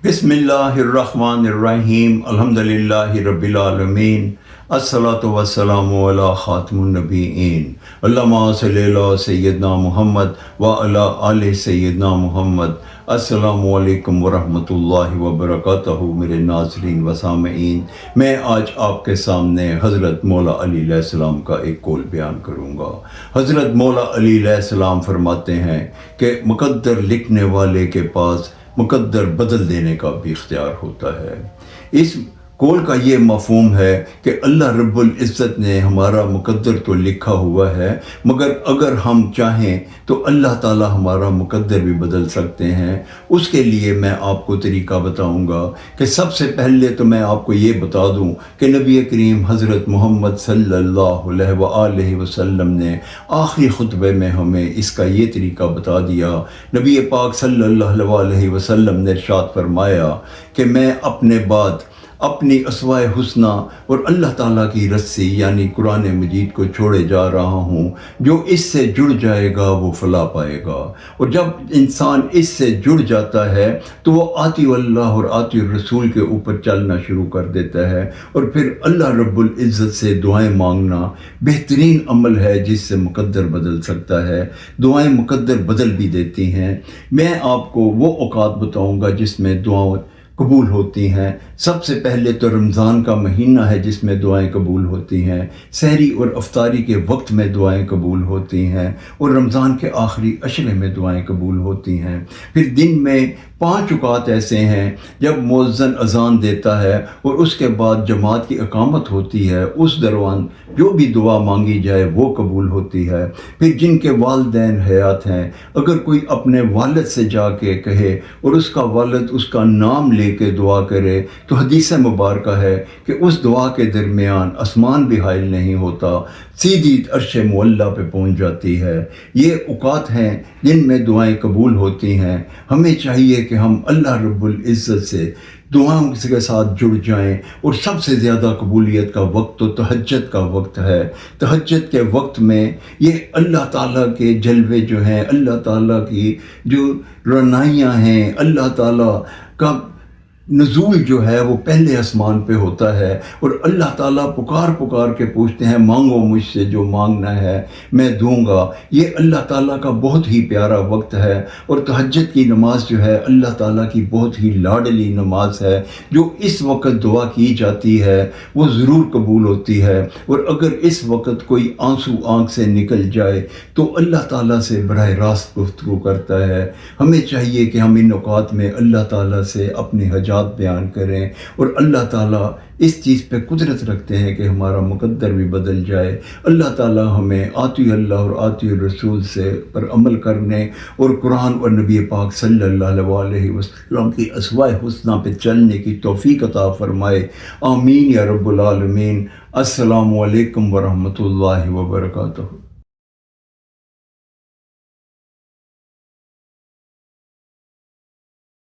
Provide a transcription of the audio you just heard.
बिस्मिल्लाहिर्रहमानिर्रहीम अल्हम्दुलिल्लाहि रब्बिल आलमीन अस्सलातु वस्सलामु अला खातिमुन नबीयीन अल्लाहुम्मा सल्लि अला सय्यिदना मुहम्मद व अला आलि सय्यिदना मुहम्मद। अस्सलामु अलैकुम वरहमतुल्लाहि वबरकातुहू। मेरे नाज़रीन व सामईन, मैं आज आपके सामने हज़रत मौला अली अलैहिस्सलाम का एक कौल बयान करूँगा। हज़रत मौला अली अलैहिस्सलाम फरमाते हैं कि मुक़द्दर लिखने वाले के पास मुक़द्दर बदल देने का भी इख्तियार होता है। इस कौल का ये मफ़हूम है कि अल्लाह रब्बुल इज़्ज़त ने हमारा मुक़द्दर तो लिखा हुआ है, मगर अगर हम चाहें तो अल्लाह ताला हमारा मुक़द्दर भी बदल सकते हैं। उसके लिए मैं आपको तरीका बताऊंगा कि सबसे पहले तो मैं आपको ये बता दूं कि नबी करीम हज़रत मोहम्मद सल्लल्लाहु अलैहि वसल्लम ने आखिरी खुतबे में हमें इसका ये तरीका बता दिया। नबी पाक सल्लल्लाहु अलैहि वसल्लम ने इरशाद फरमाया कि मैं अपने बाद अपनी अस्वाए हुस्ना और अल्लाह ताला की रस्सी यानी कुरान मजीद को छोड़े जा रहा हूँ। जो इससे जुड़ जाएगा वो फला पाएगा। और जब इंसान इससे जुड़ जाता है तो वो आती अल्लाह और आती रसूल के ऊपर चलना शुरू कर देता है। और फिर अल्लाह रब्बुल इज़्ज़त से दुआएं मांगना बेहतरीन अमल है जिससे मुक़द्दर बदल सकता है। दुआएं मुक़द्दर बदल भी देती हैं। मैं आपको वो औक़ात बताऊँगा जिसमें दुआएं कबूल होती हैं। सबसे पहले तो रमज़ान का महीना है जिसमें दुआएं कबूल होती हैं। सहरी और अफ्तारी के वक्त में दुआएं कबूल होती हैं और रमज़ान के आखिरी अशरे में दुआएं कबूल होती हैं। फिर दिन में 5 औक़ात ऐसे हैं जब मुअज़्ज़िन अज़ान देता है और उसके बाद जमात की इक़ामत होती है। उस दौरान जो भी दुआ मांगी जाए वो कबूल होती है। फिर जिनके वालिदैन हयात हैं, अगर कोई अपने वालिद से जाके कहे और उसका वालिद उसका नाम ले के दुआ करे तो हदीस मुबारक है कि उस दुआ के दरमियान आसमान भी हाइल नहीं होता, सीधी अर्श मुअल्ला पे पहुंच जाती है। ये औक़ात हैं जिनमें दुआएं कबूल होती हैं। हमें चाहिए कि हम अल्लाह रब्बुल इज़्ज़त से दुआओं के साथ जुड़ जाएं। और सबसे ज़्यादा कबूलियत का वक्त तो तहज्जुद का वक्त है। तहज्जुद के वक्त में ये अल्लाह ताला के जलवे जो हैं, अल्लाह ताला की जो रनाइयाँ हैं, अल्लाह ताला का नज़ूल जो है वो पहले आसमान पे होता है और अल्लाह ताला पुकार पुकार के पूछते हैं, मांगो मुझसे जो मांगना है मैं दूंगा। ये अल्लाह ताला का बहुत ही प्यारा वक्त है। और तहज्जुद की नमाज जो है अल्लाह ताला की बहुत ही लाडली नमाज है। जो इस वक्त दुआ की जाती है वो ज़रूर कबूल होती है। और अगर इस वक्त कोई आंसू आँख से निकल जाए तो अल्लाह ताला से बराह रास्त गुफ्तगू करता है। हमें चाहिए कि हम इन औक़ात में अल्लाह ताला से अपनी हजात बयान करें और अल्लाह ताला इस चीज़ पे कुदरत रखते हैं कि हमारा मुक़द्दर भी बदल जाए। अल्लाह ताला हमें आती अल्लाह और आती रसूल से पर अमल करने और कुरान और नबी पाक सल्लल्लाहु अलैहि वसल्लम की अस्वाए हुस्ना पे चलने की तौफ़ीक़ अता फ़रमाए। आमीन या रब्बुल आलमीन। अस्सलामु अलैकुम वरहमतुल्लाहि वबरकातुहू।